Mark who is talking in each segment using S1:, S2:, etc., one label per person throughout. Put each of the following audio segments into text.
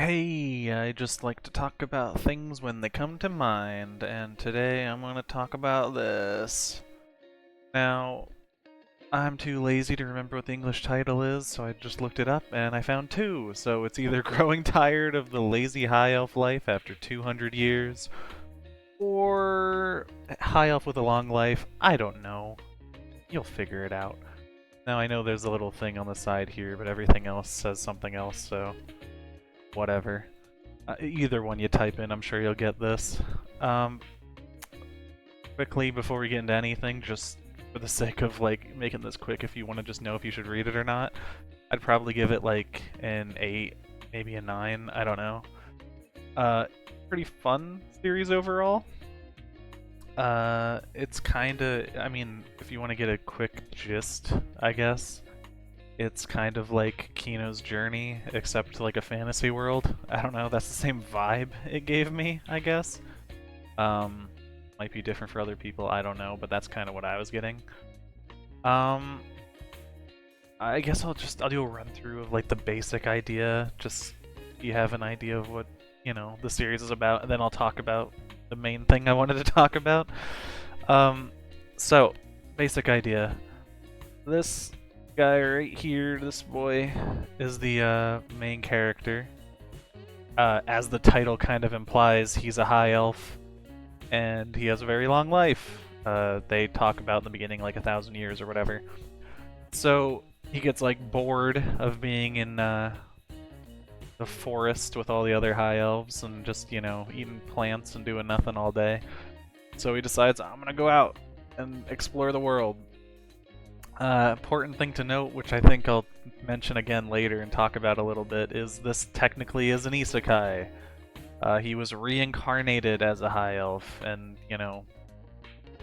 S1: Hey, I just like to talk about things when they come to mind, and today I'm gonna talk about this. Now, I'm too lazy to remember what the English title is, so I just looked it up and I found two. So it's either Growing Tired of the Lazy High Elf Life After 200 Years, or High Elf with a Long Life. I don't know. You'll figure it out. Now, I know there's a little thing on the side here, but everything else says something else, so whatever. Either one you type in, I'm sure you'll get this. Um, Quickly, before we get into anything, just for the sake of like making this quick, if you want to just know if you should read it or not, I'd probably give it like an 8, maybe a 9, I don't know. Uh, Pretty fun series overall. It's kinda, I mean, if you want to get a quick gist, I guess, it's kind of like Kino's Journey, except like a fantasy world. I don't know, that's the same vibe it gave me, I guess. Um, Might be different for other people, I don't know, but that's kind of what I was getting. Um, I guess I'll do a run through of like the basic idea, just so you have an idea of what, the series is about, and then I'll talk about the main thing I wanted to talk about. Um, so, basic idea. This guy right here, this boy, is the main character. As the title kind of implies, he's a high elf, and he has a very long life. They talk about in the beginning like 1,000 years or whatever. So he gets like bored of being in the forest with all the other high elves and just, eating plants and doing nothing all day. So he decides, I'm gonna go out and explore the world. Important thing to note, which I think I'll mention again later and talk about a little bit, is this technically is an isekai. He was reincarnated as a high elf, and,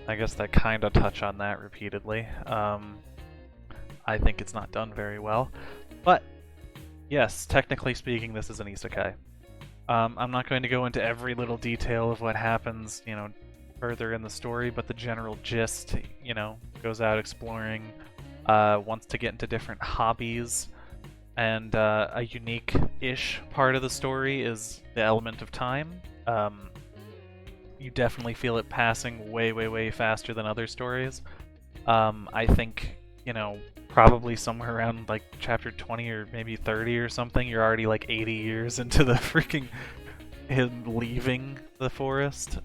S1: I guess they kind of touch on that repeatedly. I think it's not done very well. But, yes, technically speaking, this is an isekai. I'm not going to go into every little detail of what happens, further in the story, but the general gist, goes out exploring, wants to get into different hobbies, and a unique-ish part of the story is the element of time. You definitely feel it passing way, way, way faster than other stories. I think, probably somewhere around like chapter 20 or maybe 30 or something, you're already like 80 years into the freaking him leaving the forest.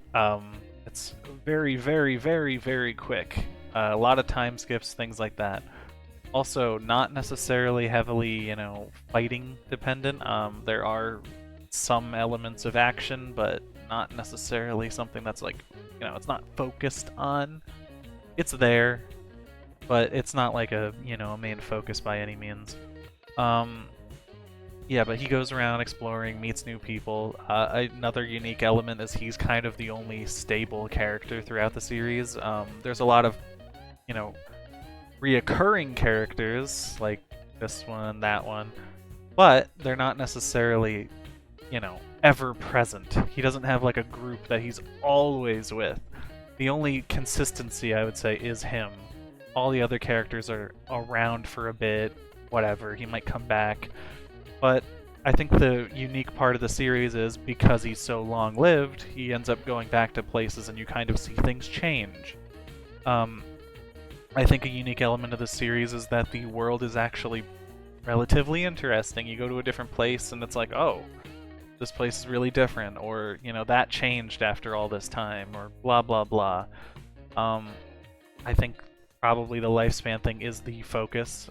S1: It's very, very, very, very quick. A lot of time skips, things like that. Also, not necessarily heavily, fighting dependent. There are some elements of action, but not necessarily something that's like, it's not focused on. It's there, but it's not like a, a main focus by any means. Yeah, but he goes around exploring, meets new people. Another unique element is he's kind of the only stable character throughout the series. There's a lot of, reoccurring characters, like this one, that one, but they're not necessarily, ever present. He doesn't have like a group that he's always with. The only consistency, I would say, is him. All the other characters are around for a bit, whatever, he might come back. But I think the unique part of the series is because he's so long-lived, he ends up going back to places and you kind of see things change. I think a unique element of the series is that the world is actually relatively interesting. You go to a different place and it's like, oh, this place is really different, or, that changed after all this time, or blah, blah, blah. I think probably the lifespan thing is the focus.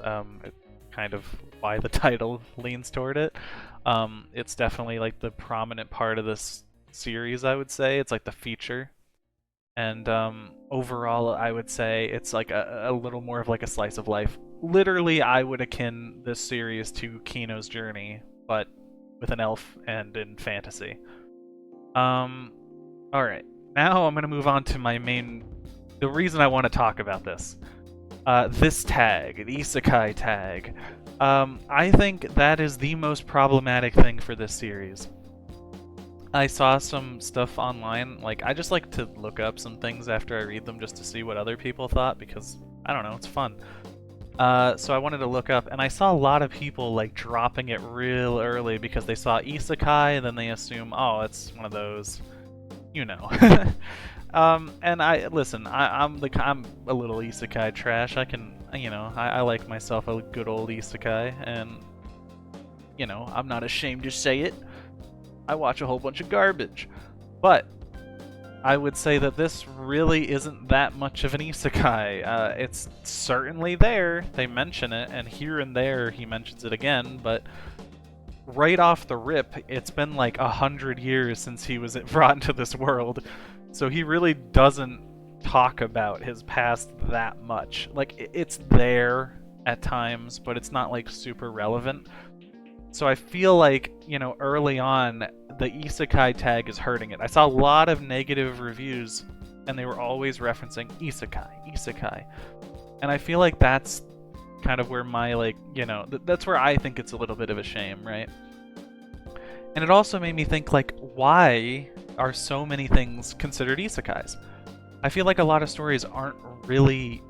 S1: Kind of why the title leans toward it. It's definitely like the prominent part of this series, I would say. It's like the feature. And overall, I would say it's like a little more of like a slice of life. Literally, I would akin this series to Kino's Journey, but with an elf and in fantasy. Alright. Now I'm going to move on to the reason I want to talk about this. This tag, the isekai tag. I think that is the most problematic thing for this series. I saw some stuff online, like, I just like to look up some things after I read them just to see what other people thought, because, I don't know, it's fun. So I wanted to look up, and I saw a lot of people like dropping it real early because they saw isekai, and then they assume, oh, it's one of those, you know. And I listen. I'm a little isekai trash. I can, I like myself a good old isekai, and I'm not ashamed to say it. I watch a whole bunch of garbage, but I would say that this really isn't that much of an isekai. It's certainly there. They mention it, and here and there he mentions it again, but right off the rip, it's been like 100 years since he was brought into this world, so he really doesn't talk about his past that much. Like, it's there at times, but it's not like super relevant. So I feel like, early on, the isekai tag is hurting it. I saw a lot of negative reviews, and they were always referencing isekai, isekai. And I feel like that's kind of where my, that's where I think it's a little bit of a shame, right? And it also made me think, like, why are so many things considered isekais? I feel like a lot of stories aren't really...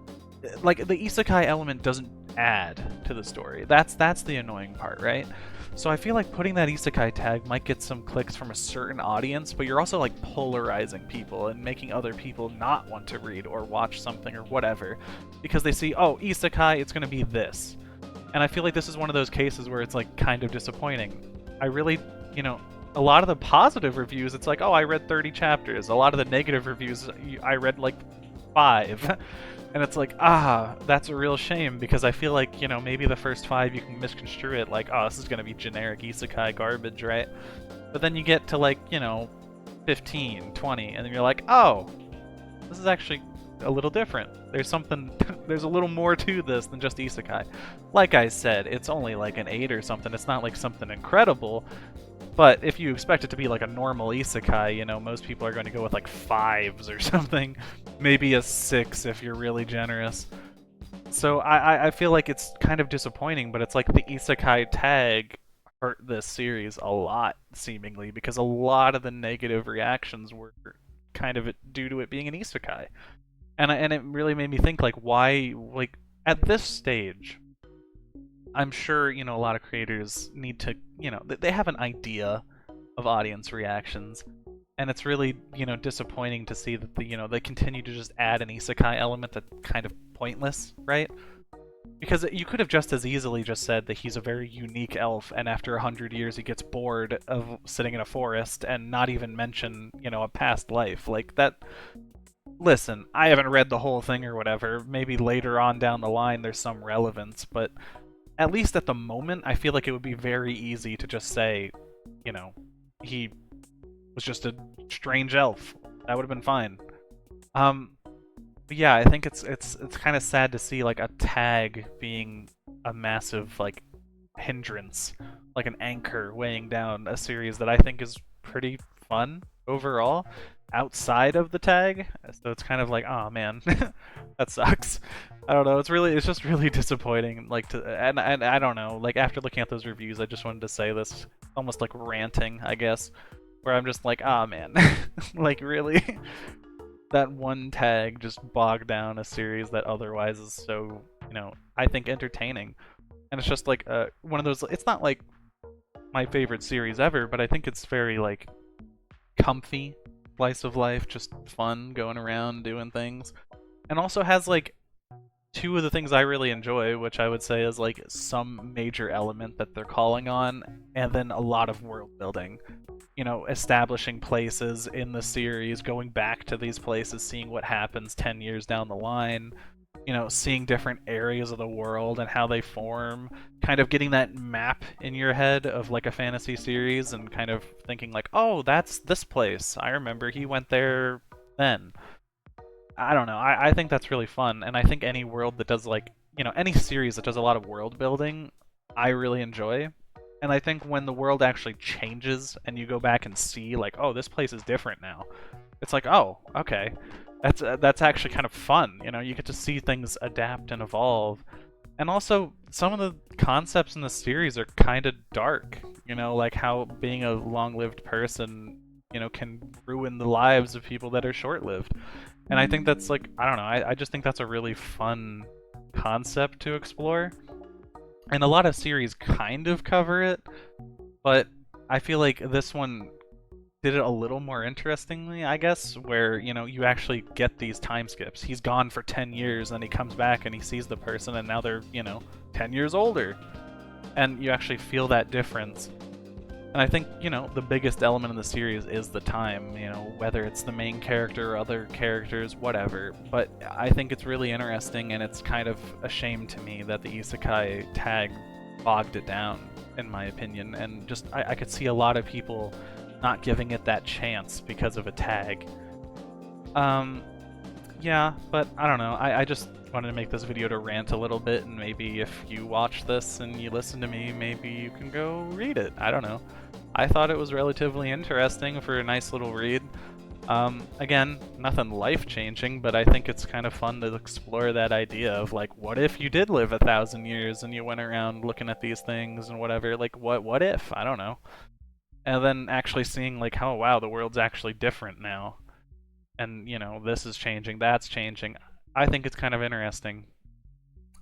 S1: Like, the isekai element doesn't add to the story. That's the annoying part, right? So I feel like putting that isekai tag might get some clicks from a certain audience, but you're also like polarizing people and making other people not want to read or watch something or whatever because they see, oh, isekai, it's going to be this. And I feel like this is one of those cases where it's like kind of disappointing. I really, a lot of the positive reviews, it's like, oh, I read 30 chapters. A lot of the negative reviews, I read like 5. And it's like, that's a real shame, because I feel like, maybe the first 5 you can misconstrue it like, oh, this is going to be generic isekai garbage, right? But then you get to like, 15, 20, and then you're like, oh, this is actually a little different. There's something, there's a little more to this than just isekai. Like I said, it's only like an 8 or something. It's not like something incredible. But if you expect it to be like a normal isekai, most people are going to go with like 5s or something. Maybe a 6 if you're really generous. So I feel like it's kind of disappointing, but it's like the isekai tag hurt this series a lot, seemingly, because a lot of the negative reactions were kind of due to it being an isekai. And it really made me think, like, why, like, at this stage, I'm sure, a lot of creators need to, they have an idea of audience reactions, and it's really, disappointing to see that they continue to just add an isekai element that's kind of pointless, right? Because you could have just as easily just said that he's a very unique elf, and after 100 years he gets bored of sitting in a forest, and not even mention, a past life. Like, that... Listen, I haven't read the whole thing or whatever. Maybe later on down the line there's some relevance, but at least at the moment, I feel like it would be very easy to just say, he was just a strange elf. That would have been fine. But yeah, I think it's kind of sad to see like a tag being a massive like hindrance, like an anchor weighing down a series that I think is pretty fun overall outside of the tag. So it's kind of like, oh man, that sucks. I don't know. It's just really disappointing. Like, and I don't know. Like, after looking at those reviews, I just wanted to say this, almost like ranting, I guess, where I'm just like, ah, man, like, really, that one tag just bogged down a series that otherwise is so, I think entertaining. And it's just like one of those. It's not like my favorite series ever, but I think it's very like comfy slice of life, just fun going around doing things, and also has like 2 of the things I really enjoy, which I would say is like some major element that they're calling on, and then a lot of world building. Establishing places in the series, going back to these places, seeing what happens 10 years down the line, seeing different areas of the world and how they form, kind of getting that map in your head of like a fantasy series and kind of thinking like, oh, that's this place. I remember he went there then. I don't know. I think that's really fun, and I think any world that does like, any series that does a lot of world building, I really enjoy. And I think when the world actually changes and you go back and see like, oh, this place is different now, it's like, oh, okay. That's actually kind of fun, you get to see things adapt and evolve. And also, some of the concepts in the series are kind of dark, like how being a long-lived person, can ruin the lives of people that are short-lived. And I think that's like, I don't know, I just think that's a really fun concept to explore. And a lot of series kind of cover it, but I feel like this one did it a little more interestingly, I guess, where, you know, you actually get these time skips. He's gone for 10 years, and he comes back and he sees the person, and now they're, you know, 10 years older. And you actually feel that difference. And I think, you know, the biggest element of the series is the time, you know, whether it's the main character or other characters, whatever. But I think it's really interesting, and it's kind of a shame to me that the isekai tag bogged it down, in my opinion. And just, I could see a lot of people not giving it that chance because of a tag. Yeah, but I don't know. I just wanted to make this video to rant a little bit, and maybe if you watch this and you listen to me, maybe you can go read it. I don't know. I thought it was relatively interesting for a nice little read. Again, nothing life-changing, but I think it's kind of fun to explore that idea of, like, what if you did live 1,000 years and you went around looking at these things and whatever? Like, what if? I don't know. And then actually seeing, like, oh wow, the world's actually different now. And, you know, this is changing, that's changing. I think it's kind of interesting.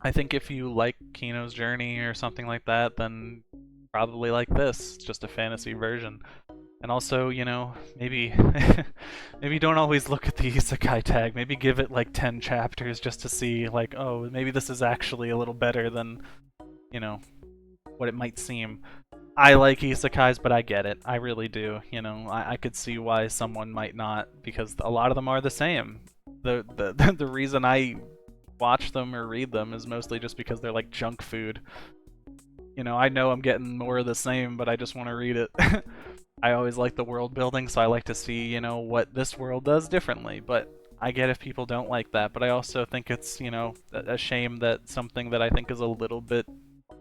S1: I think if you like Kino's Journey or something like that, then probably like this. It's just a fantasy version. And also, you know, maybe maybe don't always look at the isekai tag. Maybe give it like 10 chapters just to see, like, oh, maybe this is actually a little better than, you know, what it might seem. I like isekais, but I get it. I really do. You know, I could see why someone might not, because a lot of them are the same. The reason I watch them or read them is mostly just because they're like junk food. You know I'm getting more of the same, but I just want to read it. I always like the world building, so I like to see, you know, what this world does differently. But I get if people don't like that, but I also think it's, you know, a shame that something that I think is a little bit,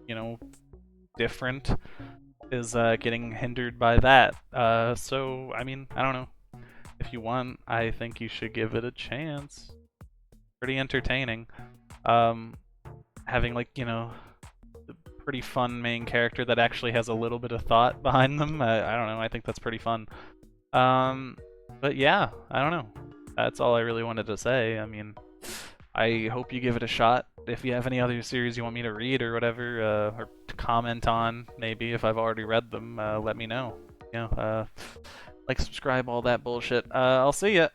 S1: you know, different is getting hindered by that. So, I mean, I don't know. If you want, I think you should give it a chance. Pretty entertaining. Having, like, you know, the pretty fun main character that actually has a little bit of thought behind them. I don't know, I think that's pretty fun. But yeah, I don't know. That's all I really wanted to say. I mean, I hope you give it a shot. If you have any other series you want me to read or whatever, or to comment on, maybe if I've already read them, let me know. You know, like, subscribe, all that bullshit. I'll see ya.